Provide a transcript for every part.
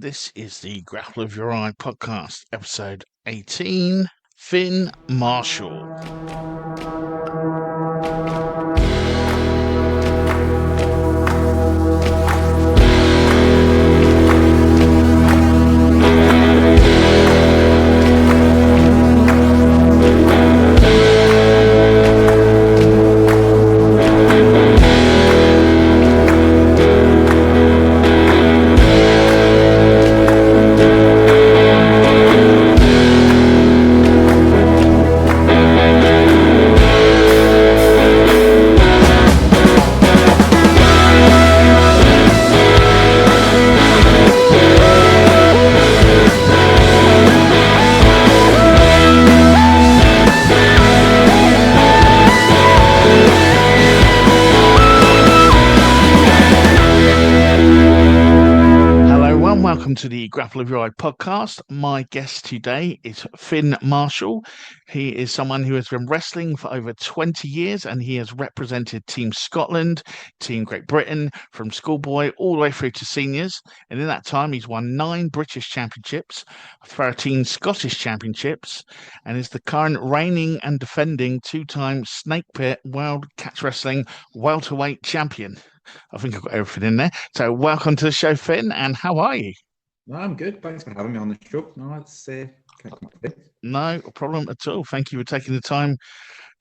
This is the Grapple of Your Eye podcast, episode 18, Finn Marshall. Welcome to the Grapple of Your Eye podcast. My guest today is Finn Marshall. He is someone who has been wrestling for over 20 years and he has represented Team Scotland, Team Great Britain, from schoolboy all the way through to seniors. And in that time, he's won 9 British championships, 13 Scottish championships, and is the current reigning and defending 2-time Snakepit World Catch Wrestling Welterweight champion. I think I've got everything in there. So welcome to the show, Finn, and how are you? No, I'm good. Thanks for having me on the show. No, it's no problem at all. Thank you for taking the time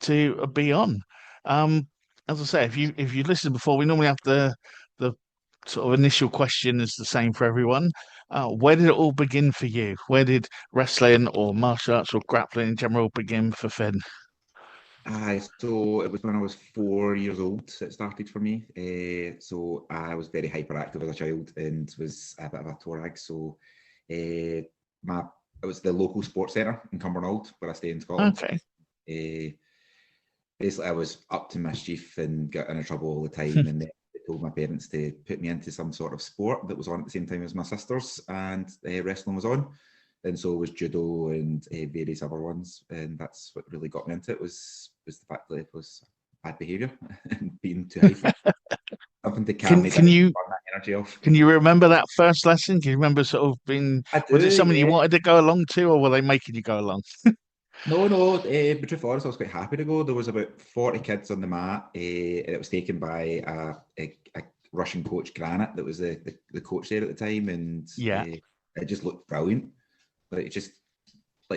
to be on. As I say, if you listened before, we normally have the sort of initial question is the same for everyone. Where did it all begin for you? Where did wrestling or martial arts or grappling in general begin for Finn? So it was when I was 4 years old it started for me. So I was very hyperactive as a child and was a bit of a torag. So it was the local sports centre in Cumbernauld where I stay in Scotland. Okay. Basically, I was up to mischief and got into trouble all the time. And they told my parents to put me into some sort of sport that was on at the same time as my sisters, and wrestling was on. And so it was judo and various other ones, and that's what really got me into it was the fact that it was bad behaviour and being too hyper. Something to calm me down and burn that energy off. Can you remember that first lesson? Can you remember sort of being? Was it something you wanted to go along to, or were they making you go along? No. But truth honest, I was quite happy to go. There was about 40 kids on the mat, and it was taken by a Russian coach, Granite, that was the coach there at the time, and it just looked brilliant. But it just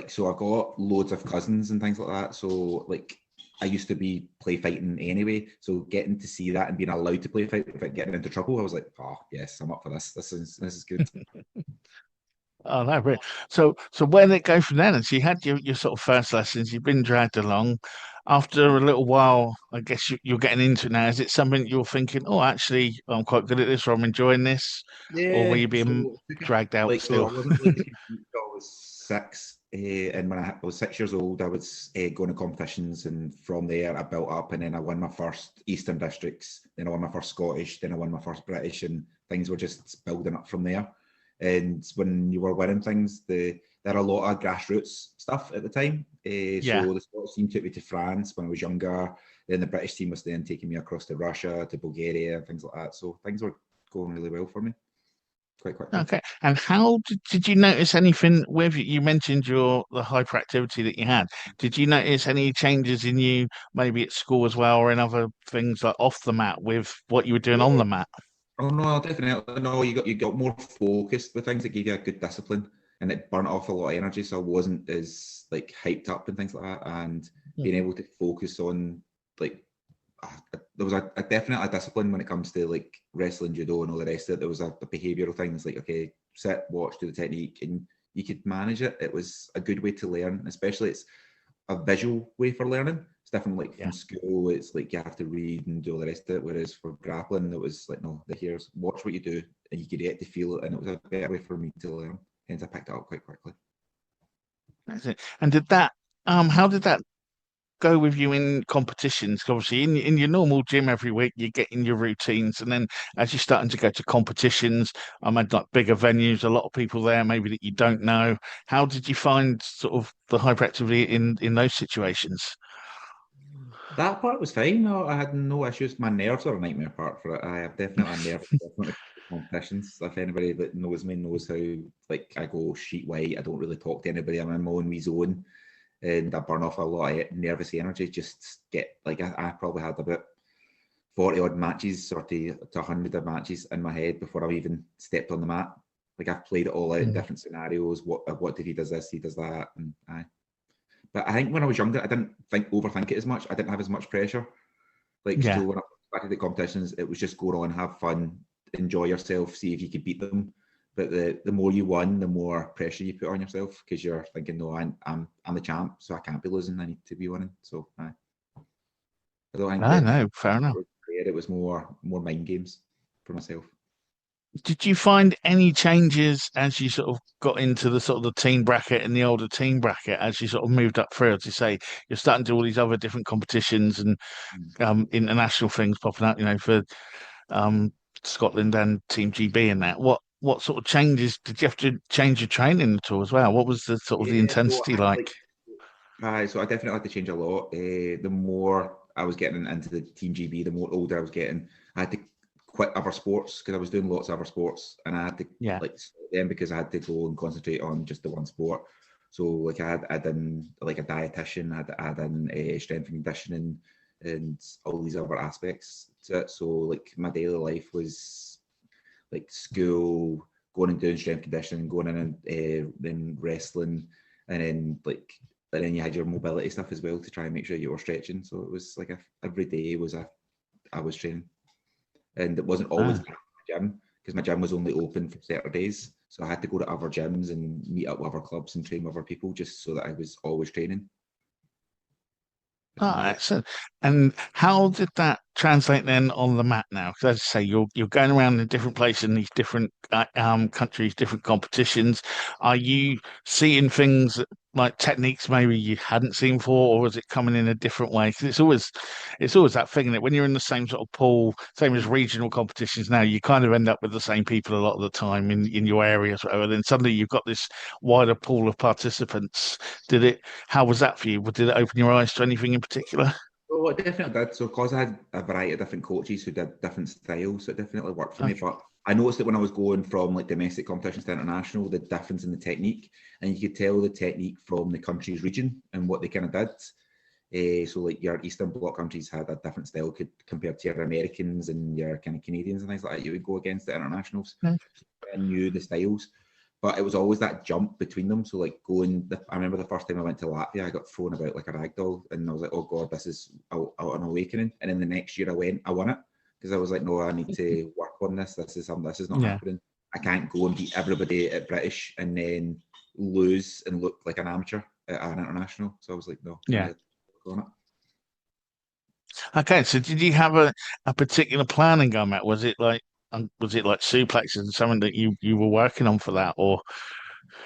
so I've got loads of cousins and things like that. So I used to be play fighting anyway. So getting to see that and being allowed to play fight without getting into trouble, I was like, oh yes, I'm up for this. This is good. Oh, no, brilliant. So where did it go from then? And so you had your sort of first lessons. You've been dragged along. After a little while, I guess you're getting into it now. Is it something you're thinking, oh, actually, I'm quite good at this, or I'm enjoying this? Yeah. Or were you being dragged out still? So I wasn't really I was 6. And when I was 6 years old, I was going to competitions, and from there I built up, and then I won my first Eastern Districts, then I won my first Scottish, then I won my first British, and things were just building up from there. And when you were winning things, there are a lot of grassroots stuff at the time. So the Scottish team took me to France when I was younger. Then the British team was then taking me across to Russia, to Bulgaria, things like that. So things were going really well for me. Quite quickly. Okay. And how did you notice anything with you mentioned the hyperactivity that you had? Did you notice any changes in you, maybe at school as well, or in other things like off the mat with what you were doing on the mat? Oh no, definitely. No, you got more focused with things that gave you a good discipline, and it burnt off a lot of energy. So I wasn't as hyped up and things like that, and being able to focus on there was definitely a discipline when it comes to wrestling, judo, and all the rest of it. There was a behavioural things okay, sit, watch, do the technique, and you could manage it. It was a good way to learn, especially it's a visual way for learning. It's different from school. It's you have to read and do all the rest of it. Whereas for grappling, it was no, here's watch what you do, and you could get to feel it, and it was a better way for me to learn. Hence, I picked it up quite quickly. That's it. And did that? How did that go with you in competitions? Obviously, in your normal gym every week, you're getting your routines, and then as you're starting to go to competitions, I had bigger venues, a lot of people there, maybe that you don't know. How did you find sort of the hyperactivity in those situations? That part was fine. No, I had no issues. My nerves are a nightmare part for it. I have definitely nerves. competitions. If anybody that knows me knows how like I go sheet white, I don't really talk to anybody. I'm in my own wee zone, and I burn off a lot of nervous energy. Just get like I probably had about 40 odd matches or to 100 odd matches in my head before I even stepped on the mat. Like I've played it all out in different scenarios. What if he does this, he does that, and But I think when I was younger, I didn't overthink it as much. I didn't have as much pressure. Like so when I started the competitions, it was just go on, have fun, enjoy yourself, see if you could beat them. But the more you won, the more pressure you put on yourself because you're thinking, no, I'm the champ, so I can't be losing. I need to be winning. So I don't think No, fair enough. it was more mind games for myself. Did you find any changes as you sort of got into the sort of the team bracket and the older team bracket as you sort of moved up through? As you say, you're starting to do all these other different competitions and international things popping up, for Scotland and Team GB and that. What sort of changes did you have to change your training at all as well? What was the sort of the intensity like? So I definitely had to change a lot. The more I was getting into the Team GB, the more older I was getting. I had to quit other sports because I was doing lots of other sports, and I had to like stop them because I had to go and concentrate on just the one sport. So like I had in like a dietitian, I had in strength and conditioning, and all these other aspects to it. So like my daily life was like school, going and doing strength conditioning, going in and then wrestling, and then you had your mobility stuff as well to try and make sure you were stretching. So it was like every day I was training. And it wasn't always at my gym because my gym was only open for Saturdays. So I had to go to other gyms and meet up with other clubs and train with other people just so that I was always training. Oh, excellent. And how did that translate then on the mat now? Because as I say, you're going around in different places in these different countries, different competitions. Are you seeing things like techniques maybe you hadn't seen before, or is it coming in a different way? Because it's always that thing that when you're in the same sort of pool, same as regional competitions now, you kind of end up with the same people a lot of the time in your areas, whatever. Then suddenly you've got this wider pool of participants. How was that for you? Did it open your eyes to anything in particular? Oh, it definitely did. So, because I had a variety of different coaches who did different styles, so it definitely worked for me. But I noticed that when I was going from like domestic competitions to international, the difference in the technique, and you could tell the technique from the country's region and what they kind of did. So, like your Eastern Bloc countries had a different style compared to your Americans and your kind of Canadians and things like that. You would go against the internationals and knew the styles. But it was always that jump between them. So like I remember the first time I went to Latvia, I got thrown about like a rag doll, and I was like, oh God, this is an awakening. And then the next year I won it because I was like, no, I need to work on this. This is not happening. I can't go and beat everybody at British and then lose and look like an amateur at an international. So I was like, no, on it. Okay, so did you have a particular plan in going at? Was it like suplexes and something that you were working on for that, or?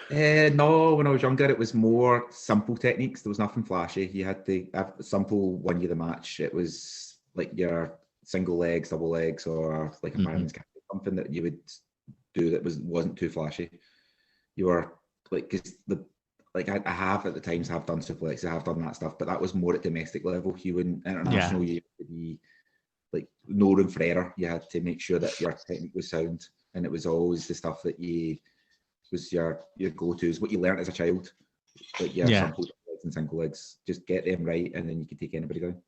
No, when I was younger, it was more simple techniques. There was nothing flashy. You had to have simple won you the match. It was like your single legs, double legs, or like a fireman's carry, something that you would do that wasn't too flashy. You were like, because I have at the times have done suplexes, I have done that stuff, but that was more at domestic level. You wouldn't international. You had to be like no room for error. You had to make sure that your technique was sound, and it was always the stuff that was your go-tos, what you learned as a child, like your simple legs and single legs. Just get them right, and then you can take anybody down.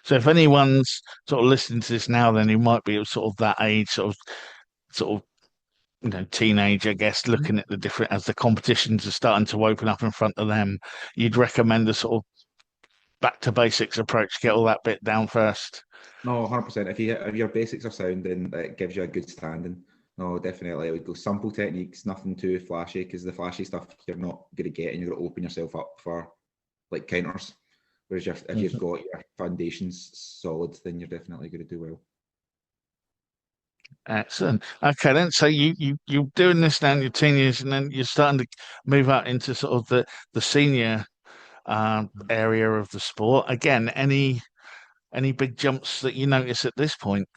So if anyone's sort of listening to this now, then who might be sort of that age, sort of teenage, I guess, looking at the different as the competitions are starting to open up in front of them, you'd recommend a sort of back to basics approach, get all that bit down first. No, 100%. If your basics are sound, then it gives you a good standing. No, definitely. I would go simple techniques, nothing too flashy, because the flashy stuff you're not going to get, and you're going to open yourself up for like counters. Whereas if you've got your foundations solid, then you're definitely going to do well. Excellent. Okay, then. So you're doing this now in your teen years, and then you're starting to move out into sort of the senior area of the sport. Again, any big jumps that you notice at this point?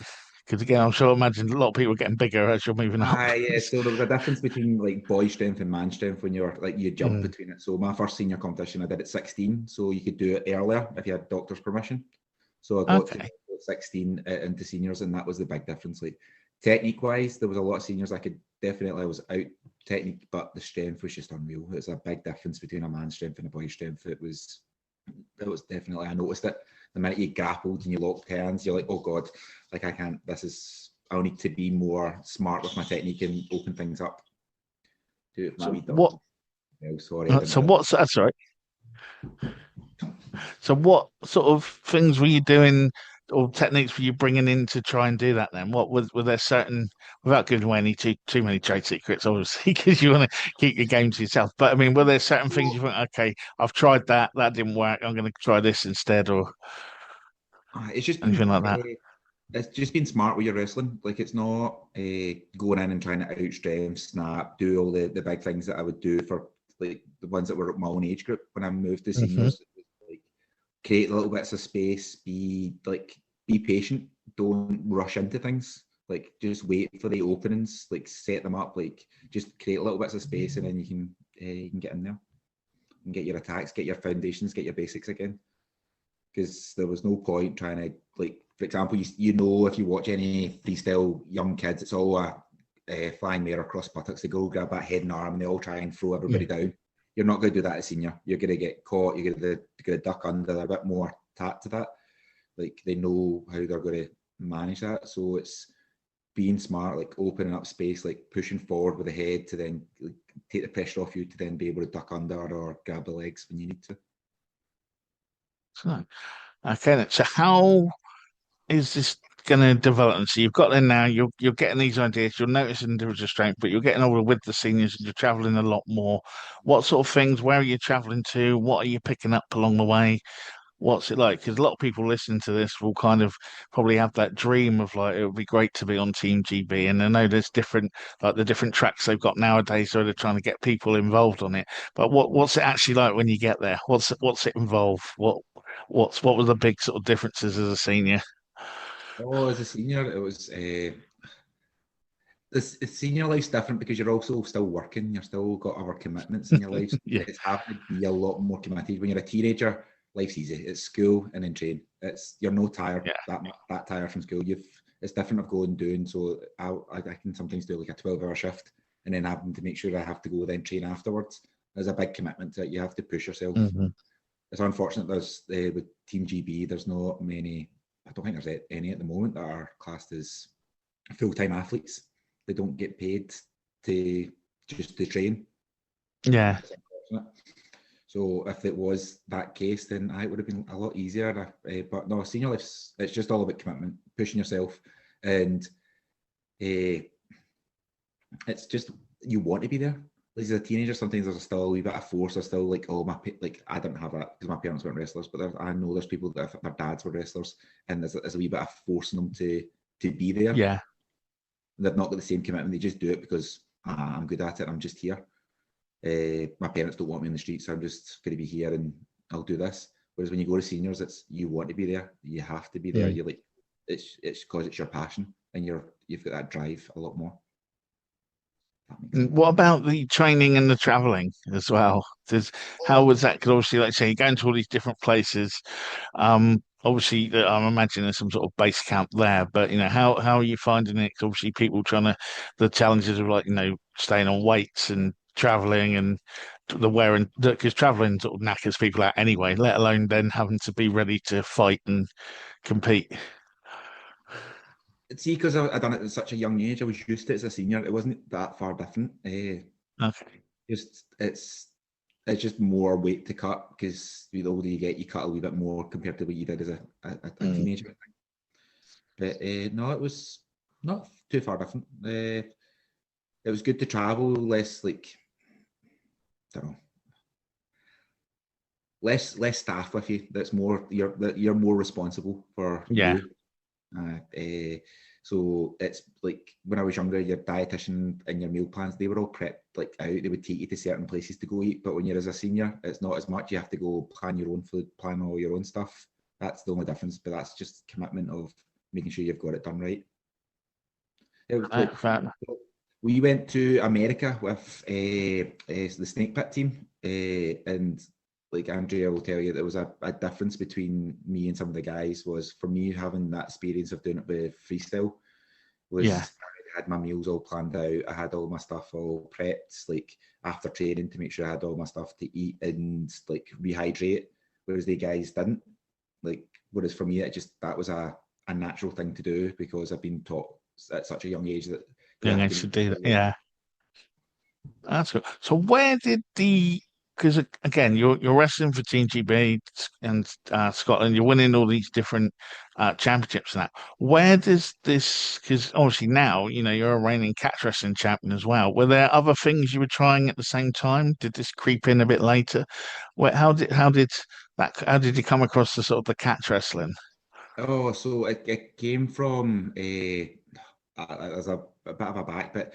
Because again, I'm sure I imagine a lot of people are getting bigger as you're moving up. Yeah. So there was a difference between like boy strength and man strength when you're like you jump between it. So my first senior competition I did at 16, so you could do it earlier if you had doctor's permission. So I got to 16 into seniors, and that was the big difference. Like Technique wise, there was a lot of seniors I was out technique, but the strength was just unreal. It's a big difference between a man's strength and a boy's strength. It was definitely, I noticed it. The minute you grappled and you locked hands, you're like, oh God, like I'll need to be more smart with my technique and open things up. Do it So my wee dog. what? Oh, sorry. That's right. So what sort of things were you doing or techniques were you bringing in to try and do that then? Were there certain, without giving away any too many trade secrets, obviously, because you want to keep your game to yourself. But I mean, were there certain things you think, okay, I've tried that didn't work, I'm going to try this instead, or It's just anything like that? It's just being smart with your wrestling. Like, it's not going in and trying to outstrength, snap, do all the big things that I would do for like the ones that were at my own age group. When I moved to seniors, like, create little bits of space, be patient, don't rush into things. Like, just wait for the openings, like set them up, like just create little bits of space, and then you can get in there and get your attacks, get your foundations, get your basics again. Because there was no point trying to, like, for example, you know, if you watch any freestyle young kids, it's all a flying mare across buttocks. They go grab that head and arm and they all try and throw everybody down. You're not going to do that as senior. You're going to get caught. You're going to duck under. A bit more tact to that. Like, they know how they're going to manage that. So it's being smart, like opening up space, like pushing forward with the head to then like, take the pressure off you to then be able to duck under or grab the legs when you need to. So, okay, so how is this going to develop? And so you've got there now, you're getting these ideas, you're noticing there was a strength, but you're getting older with the seniors and you're traveling a lot more. What sort of things, where are you traveling to? What are you picking up along the way? What's it like? Because a lot of people listening to this will kind of probably have that dream of like, it would be great to be on Team GB. And I know there's different, like the different tracks they've got nowadays, so they're trying to get people involved on it. But what's it actually like when you get there? What's it involve? What were the big sort of differences as a senior? Oh, as a senior, it was the senior life's different because you're also still working. You've still got other commitments in your life. Yeah. It's having to be a lot more committed. When you're a teenager, life's easy. It's school and then train. You're no tired that tired from school. It's different of going and doing. So I can sometimes do like a 12-hour shift and then having to make sure I have to go then train afterwards. There's a big commitment to it. You have to push yourself. It's unfortunate there's with Team GB, there's not many. I don't think there's any at the moment that are classed as full-time athletes. They don't get paid to train. Yeah. So if it was that case, then it would have been a lot easier. But no, senior life's, it's just all about commitment, pushing yourself, and it's just, you want to be there. Like, as a teenager, sometimes there's still a wee bit of force. There's still like, oh, I didn't have that because my parents weren't wrestlers, but I know there's people that their dads were wrestlers, and there's a wee bit of forcing them to be there. Yeah. They've not got the same commitment. They just do it because I'm good at it. I'm just here. My parents don't want me in the streets, so I'm just going to be here and I'll do this. Whereas when you go to seniors, it's, you want to be there. You have to be there. You're like, it's because it's your passion and you've got that drive a lot more. What about the training and the traveling as well? How was that? Because obviously, like I say, you're going to all these different places. Obviously, I'm imagining there's some sort of base camp there, but you know, how are you finding it? 'Cause obviously, people the challenges of like, you know, staying on weights and traveling and the wearing, because traveling sort of knackers people out anyway, let alone then having to be ready to fight and compete. See, because I done it at such a young age, I was used to it as a senior. It wasn't that far different. Okay. It's just more weight to cut because the older you get, you cut a wee bit more compared to what you did as a teenager. But no, it was not too far different. It was good to travel, less like, I don't know, less staff with you. That's more, you're more responsible for you. So it's like when I was younger, your dietitian and your meal plans, they were all prepped like out. They would take you to certain places to go eat. But when you're as a senior, it's not as much. You have to go plan your own food, plan all your own stuff. That's the only difference. But that's just commitment of making sure you've got it done right. It was like, we went to America with the Snakepit team, and like Andrea will tell you, there was a difference between me and some of the guys. Was for me having that experience of doing it with freestyle, Yeah. was I had my meals all planned out. I had all my stuff all prepped, like after training to make sure I had all my stuff to eat and like rehydrate. Whereas the guys didn't. Like, whereas for me, it just that was a natural thing to do because I've been taught at such a young age that you Young have age to. to do that. Yeah. That's good. So where did the because again you're wrestling for Team GB and Scotland, you're winning all these different championships and that. Where does this because obviously now you're a reigning catch wrestling champion as well. Were there other things you were trying at the same time? Did this creep in a bit later? Where how did you come across the sort of the catch wrestling? Oh, so it came from as a bit of a back bit.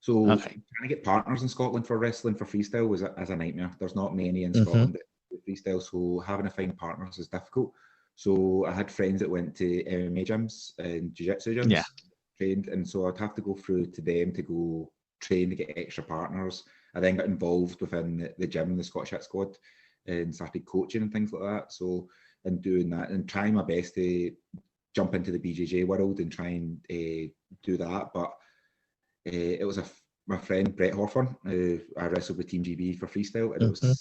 So Okay. trying to get partners in Scotland for wrestling for freestyle was as a nightmare. There's not many in Hmm. Scotland that do freestyle, so having to find partners is difficult. So I had friends that went to MMA gyms and jiu-jitsu Yeah. gyms, trained, and so I'd have to go through to them to go train to get extra partners. I then got involved within the gym, the Scottish Hit Squad, and started coaching and things like that. So and doing that and trying my best to jump into the BJJ world and try and do that. But it was my friend Brett Hawthorne. I wrestled with Team GB for freestyle, and Hmm.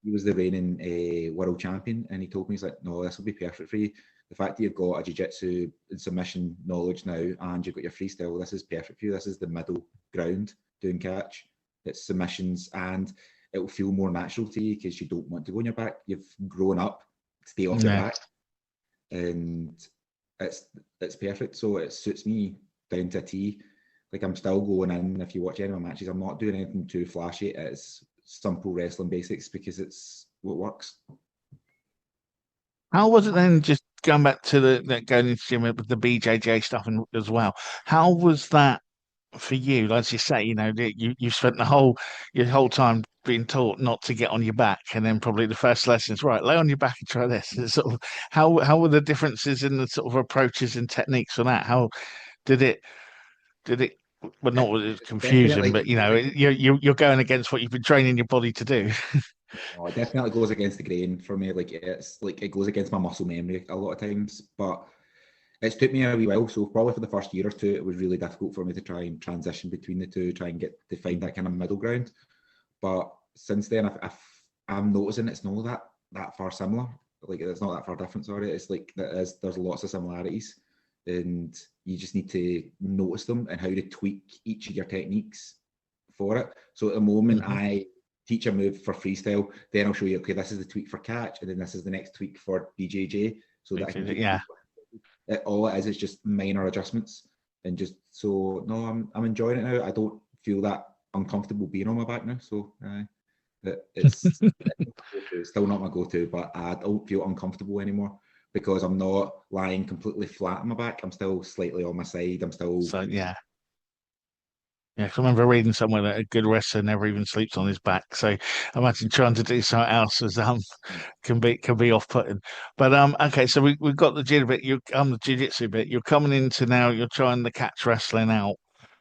he was the reigning world champion. And he told me, he's like, "No, this will be perfect for you. The fact that you've got a jiu-jitsu and submission knowledge now, and you've got your freestyle, this is perfect for you. This is the middle ground doing catch. It's submissions, and it will feel more natural to you because you don't want to go on your back. You've grown up, stay off your Yeah. back, and it's it's perfect. So it suits me down to a T. Like I'm still going in. If you watch any of my matches, I'm not doing anything too flashy. It's simple wrestling basics because it's what works. How was it then? Just going back to the going into gym with the BJJ stuff and as well. How was that for you? As you say, you spent your whole time being taught not to get on your back, and then probably the first lesson is right, lay on your back and try this. It's sort of how were the differences in the sort of approaches and techniques for that? How did it did it? Well, not It was it confusion, definitely, but you're going against what you've been training your body to do. oh, it definitely goes against the grain for me. Like it's like it goes against my muscle memory a lot of times. But it's took me a wee while. So probably for the first year or two, it was really difficult for me to try and transition between the two, try and get to find that kind of middle ground. But since then, I'm noticing it's not that far similar. Like it's not that far different. Sorry, it's like there's lots of similarities, and you just need to notice them and how to tweak each of your techniques for it. So at the moment, Mhm. I teach a move for freestyle, then I'll show you. Okay, this is the tweak for catch, and then this is the next tweak for BJJ, so that I can keep Yeah. people. All it is just minor adjustments, and just so no, I'm enjoying it now. I don't feel that uncomfortable being on my back now. So it's still not my go-to, but I don't feel uncomfortable anymore because I'm not lying completely flat on my back. I'm still slightly on my side. I'm still So yeah. Yeah, 'cause I remember reading somewhere that a good wrestler never even sleeps on his back. So I imagine trying to do something else is can be off-putting. But okay, so we've got the jiu bit, you the jiu-jitsu bit. You're coming into now, you're trying the catch wrestling out.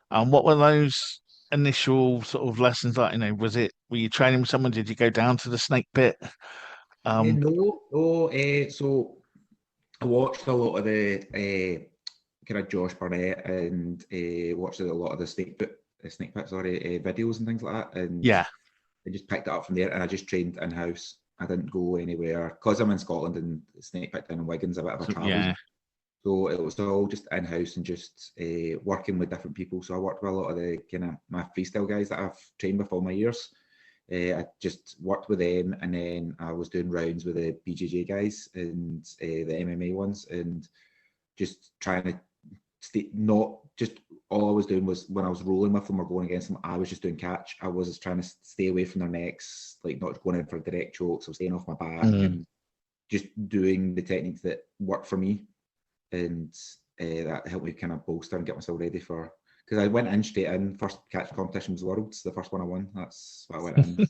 What were those initial sort of lessons like? Were you training with someone? Did you go down to the snake pit? Um, no, no. So I watched a lot of the kind of Josh Barnett and watched a lot of the Snakepit, sorry, videos and things like that, and yeah. I just picked it up from there. And I just trained in house. I didn't go anywhere because I'm in Scotland and Snakepit down in Wigan's a bit of a travel Yeah. zone. So it was all just in house and just working with different people. So I worked with a lot of the kind of my freestyle guys that I've trained with all my years. I just worked with them, and then I was doing rounds with the BJJ guys and the MMA ones, and just trying to stay. Not just all I was doing was when I was rolling with them or going against them, I was just doing catch. I was just trying to stay away from their necks, like not going in for direct chokes. I was staying off my back Mm. and just doing the techniques that work for me, and that helped me kind of bolster and get myself ready for. Because I went in straight in. First catch competition was Worlds, the first one I won. That's what I went in.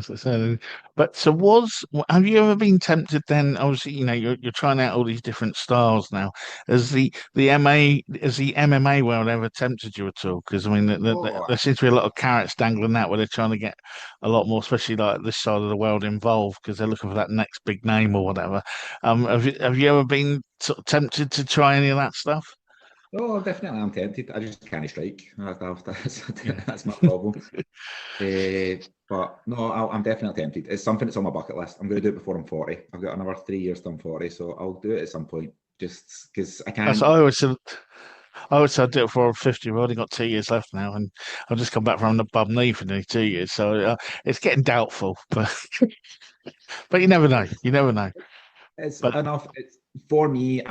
So, but so have you ever been tempted then? Obviously, you're trying out all these different styles now. Has the MMA world ever tempted you at all? Because I mean, Oh, there seems to be a lot of carrots dangling that where they're trying to get a lot more, especially like this side of the world involved because they're looking for that next big name or whatever. Have you ever been sort of tempted to try any of that stuff? Oh, definitely, I'm tempted. I just can't strike. Yeah. That's my problem. But no, I'm definitely tempted. It's something that's on my bucket list. I'm going to do it before I'm 40. I've got another 3 years till I'm 40, so I'll do it at some point. Just because I That's can't. I always said. I would say I'd do it before I'm 50. We've only got 2 years left now, and I've just come back from the bum knee for nearly 2 years. So it's getting doubtful, but you never know. You never know. It's But enough. It's for me.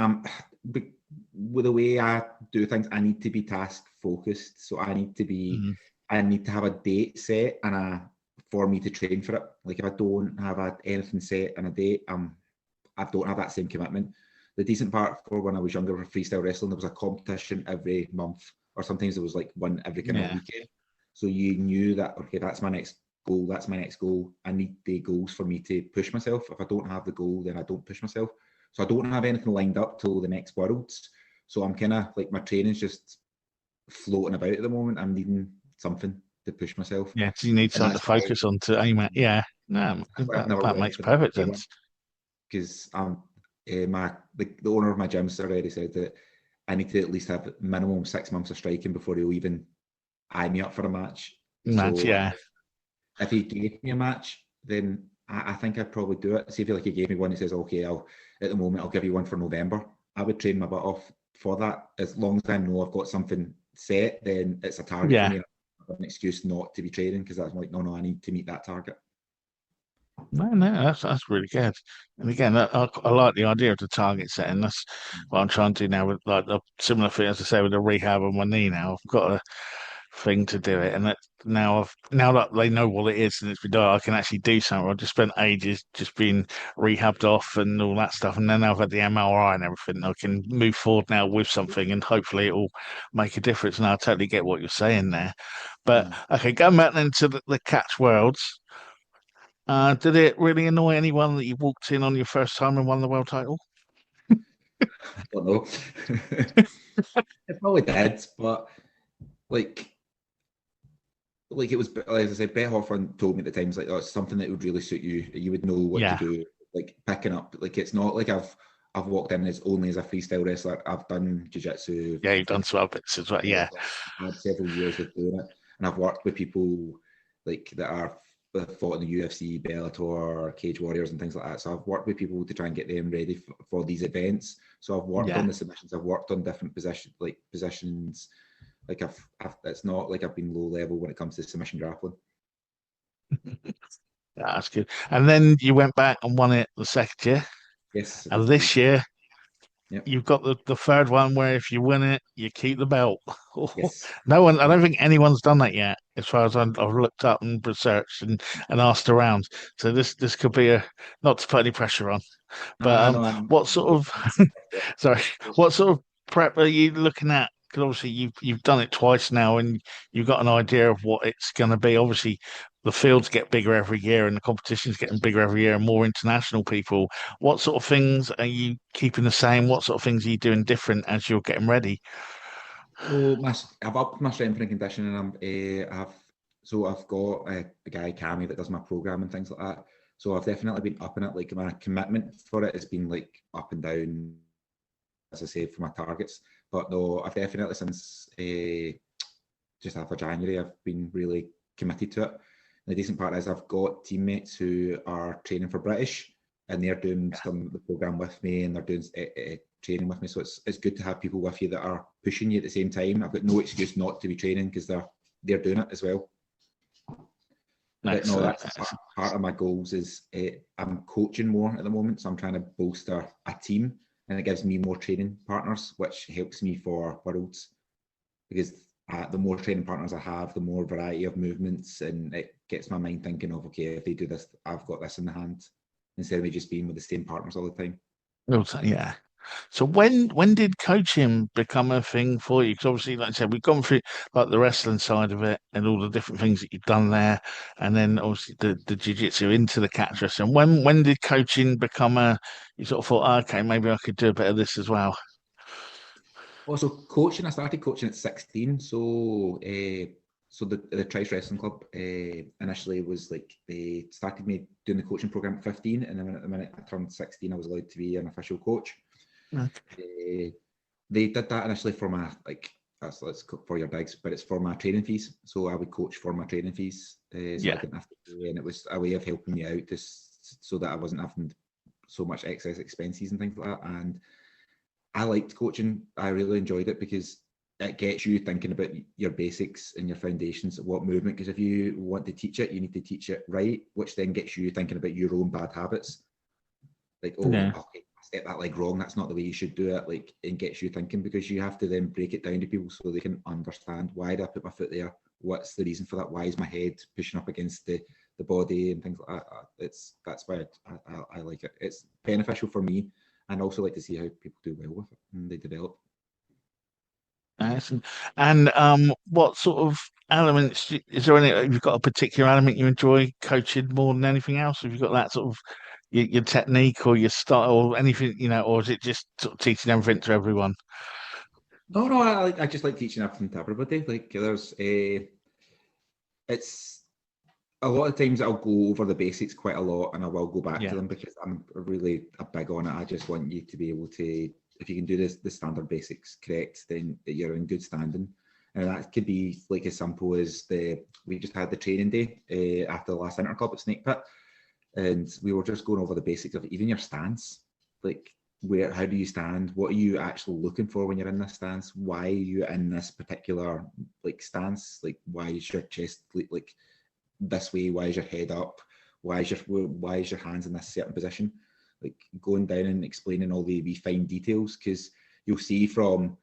With the way I do things, I need to be task focused. So I need to be. mm, I need to have a date set and for me to train for it. Like if I don't have anything set and a date, I don't have that same commitment. The decent part for when I was younger for freestyle wrestling, there was a competition every month, or sometimes there was like one every kind of yeah, weekend. So you knew that, okay, that's my next goal. That's my next goal. I need the goals for me to push myself. If I don't have the goal, then I don't push myself. So I don't have anything lined up till the next Worlds. So I'm kind of like my training's just floating about at the moment. I'm needing something to push myself. yeah. So you need And something to focus on to aim at. Yeah, no, I've never that went makes for the perfect day one sense. because the owner of my gym's already said that I need to at least have minimum 6 months of striking before he'll even eye me up for a match. Match, So yeah, if he gave me a match, then I think I'd probably do it. See if he gave me one, he says, okay, at the moment I'll give you one for November. I would train my butt off for that. As long as I know I've got something set, then it's a target for yeah. me. I've got an excuse not to be training because I'm like, no, I need to meet that target. No, that's really good. And again, I like the idea of the target setting. That's what I'm trying to do now with like the similar thing as I say with the rehab on my knee. Now I've got a thing to do it, and that now that they know what it is and it's been done, I can actually do something. I just spent ages just being rehabbed off and all that stuff, and then I've had the MRI and everything. I can move forward now with something, and hopefully it will make a difference. And I totally get what you're saying there. But Mm. okay, going back then to the catch worlds. Did it really annoy anyone that you walked in on your first time and won the world title? I don't know. It probably did, but like it was, as I said, Beth Hoffman told me at the time, it's like, oh, it's something that would really suit you. You would know what to Yeah, do. Like picking up, like it's not like I've walked in as only as a freestyle wrestler. I've done jiu-jitsu, yeah, you've I've done done some other bits as well. yeah, Yeah, I've had several years of doing it, and I've worked with people like that fought in the UFC, Bellator, Cage Warriors, and things like that. So I've worked with people to try and get them ready for these events. So I've worked yeah. on the submissions. I've worked on different positions. Like it's not like I've been low level when it comes to submission grappling. That's good. And then you went back and won it the second year. Yes, I And did this indeed. year, Yep. you've got the third one where if you win it, you keep the belt. Yes. No one, I don't think anyone's done that yet, as far as I've looked up and researched and asked around. So this could be a not to put any pressure on, but I know. I'm what sort of sorry, what sort of prep are you looking at? Because obviously you've done it twice now, and you've got an idea of what it's going to be. Obviously, the fields get bigger every year, and the competition's getting bigger every year, and more international people. What sort of things are you keeping the same? What sort of things are you doing different as you're getting ready? So I've upped my strength and conditioning. I've got a guy Cammy that does my program and things like that. So I've definitely been upping it. Like my commitment for it has been like up and down, as I say, for my targets. But no, I've definitely since just after January, I've been really committed to it. And the decent part is I've got teammates who are training for British, and they're doing some of the program with me, and they're doing training with me. So it's good to have people with you that are pushing you at the same time. I've got no excuse not to be training because they're doing it as well. But no, Excellent. that's part of my goals is I'm coaching more at the moment, so I'm trying to bolster a team, and it gives me more training partners, which helps me for worlds because the more training partners I have, the more variety of movements, and it gets my mind thinking of, okay, if they do this, I've got this in the hand, instead of me just being with the same partners all the time. Yeah. So when did coaching become a thing for you? Because obviously, like I said, we've gone through like the wrestling side of it and all the different things that you've done there, and then obviously the jiu-jitsu into the catch wrestling. When did coaching become a you sort of thought, "Oh, okay, maybe I could do a bit of this as well." Also, coaching, I started coaching at 16. So the Trice Wrestling Club initially was like they started me doing the coaching program at 15, and then at the minute I turned 16, I was allowed to be an official coach. Okay. they did that initially for my that's for your digs, but it's for my training fees. So I would coach for my training fees, so I didn't have to pay, and it was a way of helping me out so that I wasn't having so much excess expenses and things like that. And I liked coaching. I really enjoyed it because it gets you thinking about your basics and your foundations of what movement. Because if you want to teach it, you need to teach it right, which then gets you thinking about your own bad habits. Like, okay, I step that leg wrong. That's not the way you should do it. Like, and gets you thinking, because you have to then break it down to people so they can understand, why did I put my foot there? What's the reason for that? Why is my head pushing up against the body and things like that? That's why I like it. It's beneficial for me, and also like to see how people do well with it and they develop. Excellent. And what sort of elements is there any? Have you got a particular element you enjoy coaching more than anything else? Have you got that sort of your technique or your style or anything, or is it just sort of teaching everything to everyone? No, I just like teaching everything to everybody. Like, there's it's a lot of times I'll go over the basics quite a lot, and I will go back to them because I'm really big on it. I just want you to be able to, if you can do the standard basics correct, then you're in good standing. And that could be like as simple as we just had the training day after the last Interclub at Snakepit, and we were just going over the basics of even your stance. Like, how do you stand? What are you actually looking for when you're in this stance? Why are you in this particular stance? Like, why is your chest like this way? Why is your head up? Why is your hands in this certain position? Like, going down and explaining all the fine details, because you'll see from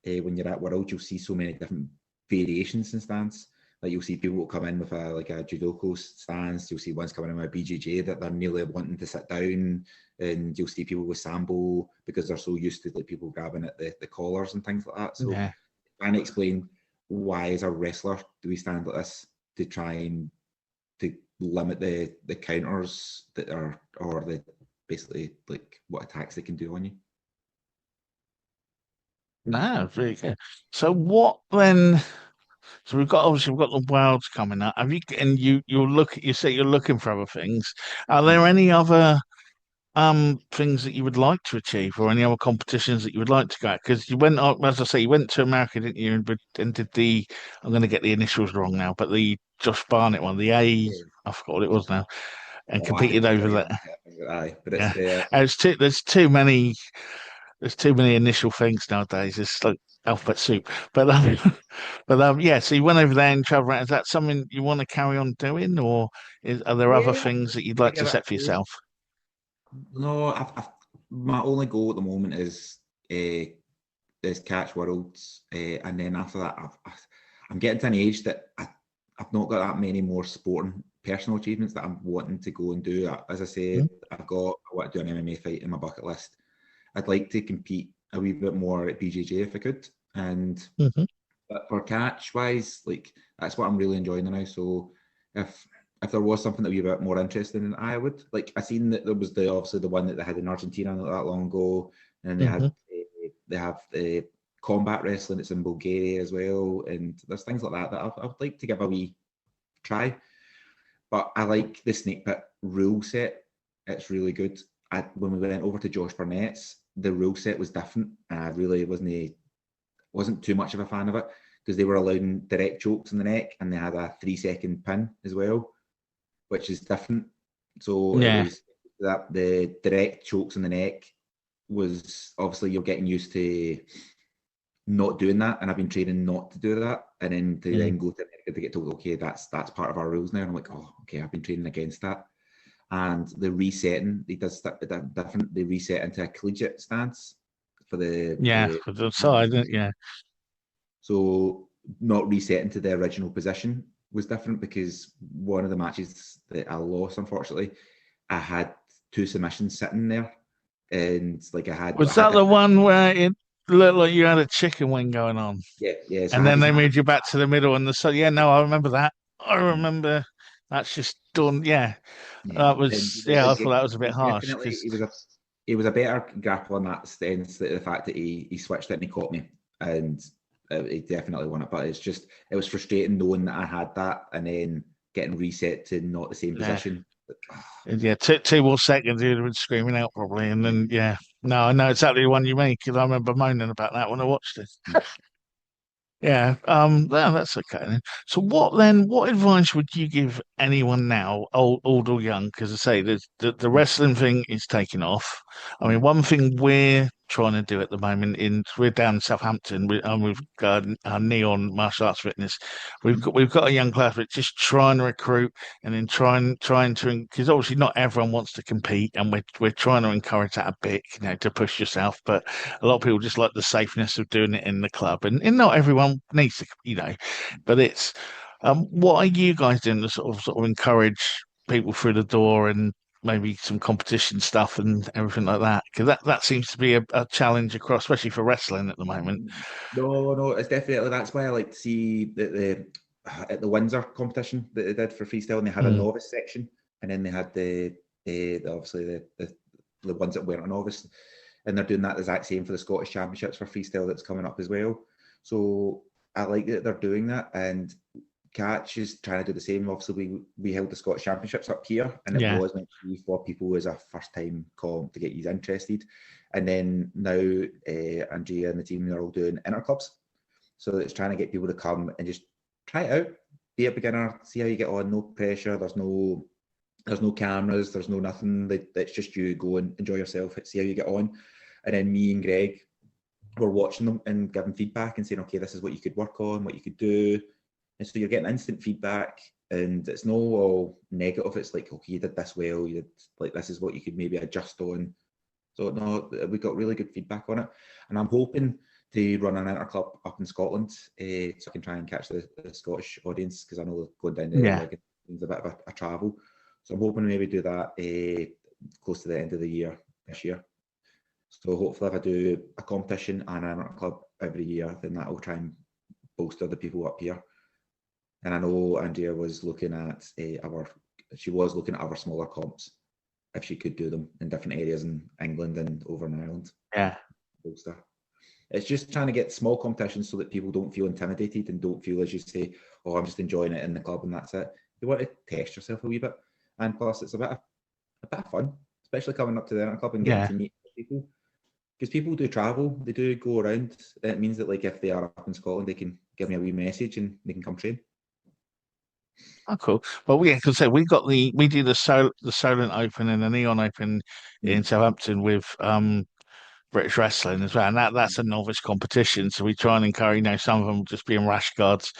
when you're at World, you'll see so many different variations in stance. Like, you'll see people come in with a judoka stance. You'll see ones coming in with a BJJ that they're nearly wanting to sit down, and you'll see people with sambo because they're so used to people grabbing at the collars and things like that. So, trying to explain why, as a wrestler, do we stand like this to try and to limit the counters that are, or the basically what attacks they can do on you. No, very good. So what then? So we've got the Worlds coming up. Have you? And you say you're looking for other things. Are there any other things that you would like to achieve, or any other competitions that you would like to go at? Because you went up, as I say, you went to America, didn't you? And did I'm going to get the initials wrong now, but the Josh Barnett one, the I forgot what it was now, and competed over there. Aye, but it's there's too many initial things nowadays. It's like alphabet soup. But yeah. So you went over there and traveled around. Is that something you want to carry on doing, or are there other things that you'd like to set for yourself? No, my only goal at the moment is catch worlds, and then after that, I'm getting to an age that I've not got that many more sporting personal achievements that I'm wanting to go and do. As I say, I want to do an MMA fight in my bucket list. I'd like to compete a wee bit more at BJJ if I could, and but for catch wise, that's what I'm really enjoying now. So if there was something that would be a bit more interesting, I would I seen that there was obviously the one that they had in Argentina not that long ago, and they have the combat wrestling that's in Bulgaria as well, and there's things like that I would like to give a wee try. But I like the Snakepit rule set; it's really good. When we went over to Josh Burnett's, the rule set was different, and I really wasn't too much of a fan of it, because they were allowing direct chokes in the neck, and they had a 3-second pin as well, which is different. So it was that the direct chokes in the neck was obviously you're getting used to not doing that, and I've been training not to do that, and then to then go to America to get told, okay, that's part of our rules now, and I'm like, oh, okay, I've been training against that. And the resetting, they different. They reset into a collegiate stance for the side, So not resetting to the original position was different, because one of the matches that I lost, unfortunately, I had 2 submissions sitting there, and Was that the one where it looked like you had a chicken wing going on? Yeah. So and then they moved you back to the middle, and I remember that. I remember that's just done. Yeah. That was I thought that was a bit harsh. He was a better grappler in that sense, that the fact that he switched it and he caught me, and he definitely won it. But it was frustrating knowing that I had that and then getting reset to not the same position. Like, Yeah, two more seconds, you'd have been screaming out probably, and yeah. then yeah, no, I know exactly the one you mean because I remember moaning about that when I watched it. Yeah, no, that's okay then. So what then, what advice would you give anyone now, old or young? Because I say the wrestling thing is taking off. I mean, one thing we're trying to do at the moment we're down in Southampton, we've got our Neon Martial Arts Fitness. We've got a young class, but just trying to recruit and then trying to, because obviously not everyone wants to compete, and we're trying to encourage that a bit, to push yourself. But a lot of people just like the safeness of doing it in the club, and not everyone needs to, but it's what are you guys doing to sort of encourage people through the door and maybe some competition stuff and everything like that? Because that seems to be a challenge across, especially for wrestling at the moment. No, no, it's definitely that's why I like to see the at the Windsor competition that they did for freestyle, and they had a Mm, novice section, and then they had obviously the ones that weren't a novice, and they're doing that exact same for the Scottish Championships for freestyle that's coming up as well. So I like that they're doing that, and Catch is trying to do the same. Obviously, we held the Scottish Championships up here, and it yeah, was meant to be for people as a first time comp to get you interested. And then now Andrea and the team are all doing interclubs, so it's trying to get people to come and just try it out, be a beginner, see how you get on. No pressure. There's no cameras. There's no nothing. That's just you go and enjoy yourself. See how you get on. And then me and Greg were watching them and giving feedback and saying, okay, this is what you could work on, what you could do. And so you're getting instant feedback, and it's no all negative. It's like, okay, you did this well. You did, like, this is what you could maybe adjust on. So no, we got really good feedback on it, and I'm hoping to run an interclub up in Scotland, so I can try and catch the Scottish audience, because I know going down to yeah. Wigan is a bit of a travel. So I'm hoping to maybe do that close to the end of the year this year. So hopefully, if I do a competition and an interclub every year, then that will try and bolster the people up here. And I know Andrea was looking at she was looking at other smaller comps, if she could do them in different areas in England and over in Ireland. Yeah. Bolster. It's just trying to get small competitions so that people don't feel intimidated and don't feel, as you say, oh, I'm just enjoying it in the club and that's it. You want to test yourself a wee bit, and plus it's a bit of fun, especially coming up to the inter club and getting Yeah. to meet people. Because people do travel, they do go around. It means that, like, if they are up in Scotland, they can give me a wee message and they can come train. Oh, cool. Well, yeah, because we do the Solent Open and the Neon Open in Mm. Southampton with British wrestling as well, and that's a novice competition. So we try and encourage, some of them just being rash guards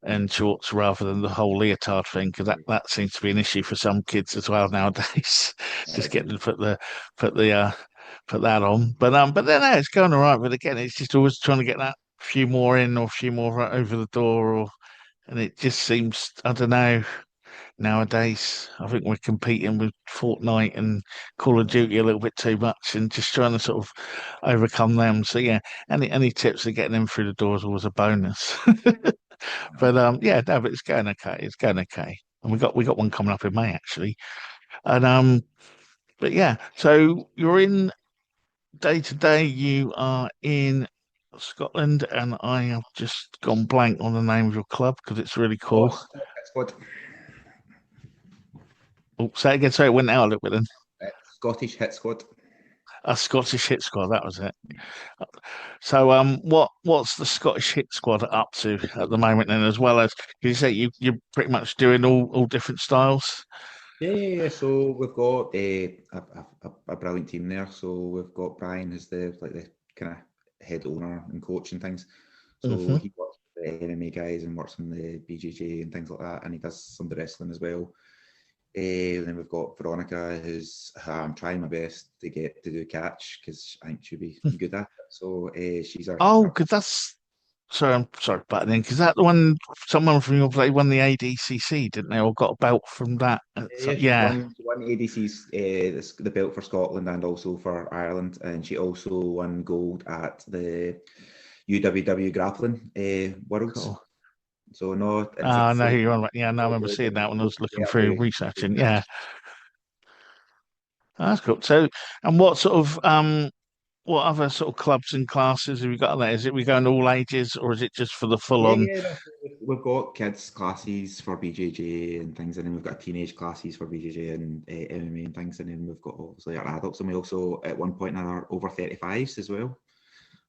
and shorts rather than the whole leotard thing, because that seems to be an issue for some kids as well nowadays. Just getting to put the put that on, but then it's going all right. But again, it's just always trying to get that few more in or a few more over the door, and it just seems, I don't know. Nowadays, I think we're competing with Fortnite and Call of Duty a little bit too much, and just trying to sort of overcome them. So yeah, any tips of getting them through the door is always a bonus. But yeah, no, but it's going okay. It's going okay, and we got one coming up in May actually, and but yeah. So you're in day to day. You are in Scotland, and I have just gone blank on the name of your club because it's really cool. Scott, Oh, say it again. So it went out a little bit then. Scottish Hit Squad. A Scottish Hit Squad, that was it. So, what's the Scottish Hit Squad up to at the moment? Then, as well as you say, you're pretty much doing all different styles. Yeah. So we've got a brilliant team there. So we've got Brian, who's the kind of head owner and coach and things. So Hmm. he works with the MMA guys and works on the BJJ and things like that, and he does some of the wrestling as well. And then we've got Veronica, who's I'm trying my best to get to do catch, because I think she'll be good at it. So she's Oh, our because that's sorry, I'm sorry, but then because that the one someone from your play won the ADCC, didn't they? Or got a belt from that? So, yeah, yeah, she won ADC's the belt for Scotland and also for Ireland, and she also won gold at the UWW grappling worlds. cool. So no, I it's know like who you're on. About. Yeah, no, I really, remember really seeing that when I good was looking get through to researching. Yeah, catch. oh, that's cool. So, and what sort of what other sort of clubs and classes have you got there? Is it we going all ages, or is it just for the full Yeah, on? yeah. We've got kids classes for BJJ and things, and then we've got teenage classes for BJJ and MMA and things, and then we've got obviously our adults, and we also at one point had our over 35s as well.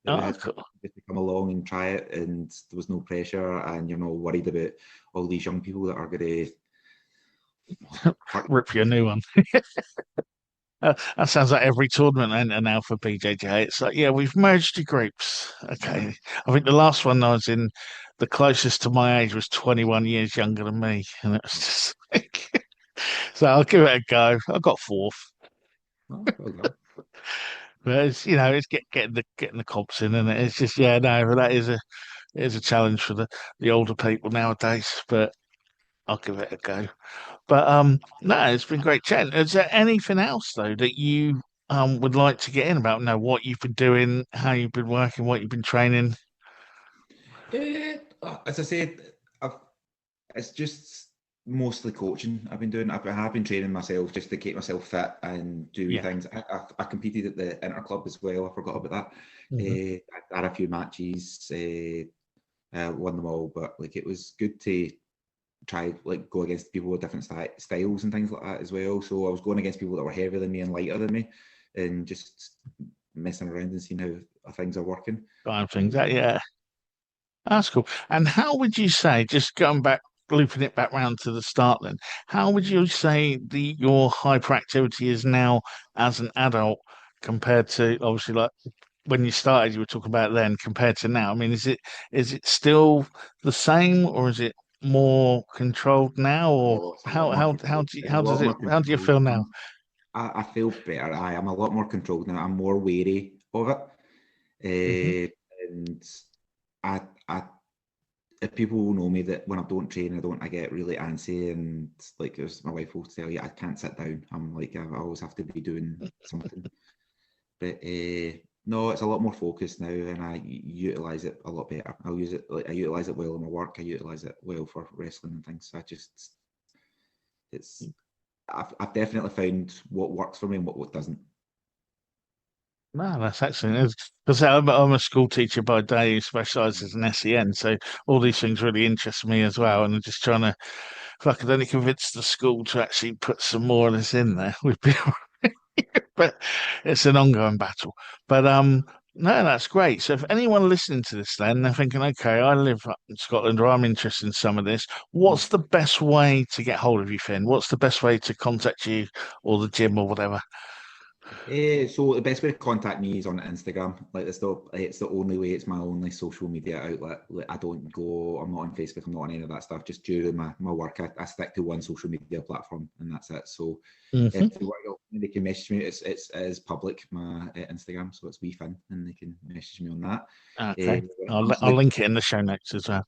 That we Oh, had cool. just to come along and try it, and there was no pressure, and you're not worried about all these young people that are going to hurt you. Rip you a new one. That sounds like every tournament enter now for BJJ. It's like, yeah, we've merged your groups. Okay. I think the last one I was in, the closest to my age was 21 years younger than me. And it was just like, so I'll give it a go. I got fourth. Oh, well done. But it's, it's getting the comps in, and it's just, yeah, no, but that is a challenge for the older people nowadays. But I'll give it a go. But no, it's been great chatting. Is there anything else though that you would like to get in about? What you've been doing, how you've been working, what you've been training? As I said, it's just mostly coaching I've been doing. I have been training myself just to keep myself fit and do Yeah. things. I competed at the Inter Club as well. I forgot about that. Hmm. I had a few matches, won them all, but like it was good to try like go against people with different styles and things like that as well. So I was going against people that were heavier than me and lighter than me, and just messing around and seeing how things are working. Kind of things. Yeah, that's cool. And how would you say, just going back, looping it back round to the start then, how would you say your hyperactivity is now as an adult compared to obviously like when you started, you were talking about then compared to now? I mean, is it still the same, or is it more controlled now, or Oh, it's a lot how more how how controlled. do you, It's a how does lot it more how do you controlled. feel now? I feel better. I am a lot more controlled now. I'm more wary of it. Hmm. And I if people will know me that when I don't train, I get really antsy, and like as my wife will tell you, I can't sit down. I'm like I always have to be doing something. But no, it's a lot more focused now, and I utilize it a lot better. I'll use it like I utilize it well in my work. I utilize it well for wrestling and things. So it's I've definitely found what works for me and what doesn't. No, that's excellent. Because I'm a school teacher by day who specialises in SEN, so all these things really interest me as well. And I'm just trying to, if I could only convince the school to actually put some more of this in there, we'd be but it's an ongoing battle. But no, that's great. So if anyone listening to this, then they're thinking, okay, I live up in Scotland, or I'm interested in some of this. What's the best way to get hold of you, Finn? What's the best way to contact you, or the gym, or whatever? So the best way to contact me is on Instagram. Like it's the only way. It's my only social media outlet. Like, I don't go. I'm not on Facebook. I'm not on any of that stuff. Just during my work, I stick to one social media platform, and that's it. So if Hmm. they want, they can message me. It is public. My Instagram, so it's WeFin, and they can message me on that. Okay, When it I'll comes to I'll link it in the show notes as well.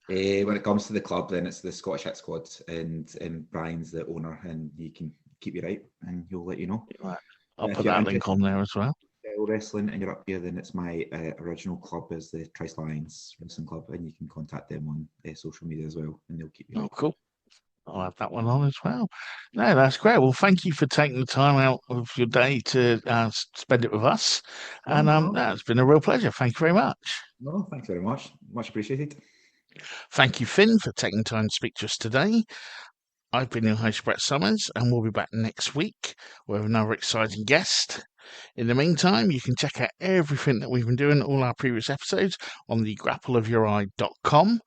when it comes to the club, then it's the Scottish Hit Squad, and Brian's the owner, and he can keep you right, and he'll let you know. Right. I'll If put you're that link interested on there as well. in style wrestling and you're up here, then it's my original club is the Trice Lions Wrestling Club, and you can contact them on social media as well, and they'll keep you Oh, right. cool. I'll have that one on as well. No, that's great. Well, thank you for taking the time out of your day to spend it with us. No, And no problem. no, it's been a real pleasure. Thank you very much. No, thanks very much. Much appreciated. Thank you, Finn, for taking time to speak to us today. I've been your host, Brett Summers, and we'll be back next week with another exciting guest. In the meantime, you can check out everything that we've been doing, all our previous episodes, on the grappleofyoureye.com.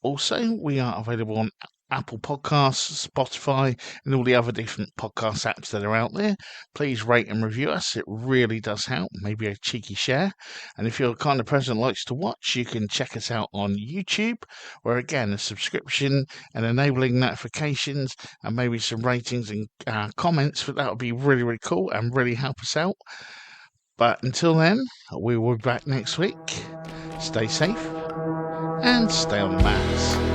Also, we are available on Apple Podcasts, Spotify, and all the other different podcast apps that are out there. Please rate and review us. It really does help. Maybe a cheeky share. And if you're the kind of person that likes to watch, you can check us out on YouTube, where again, a subscription and enabling notifications and maybe some ratings and comments, but that would be really, really cool and really help us out. But until then, we will be back next week. Stay safe and stay on the mats.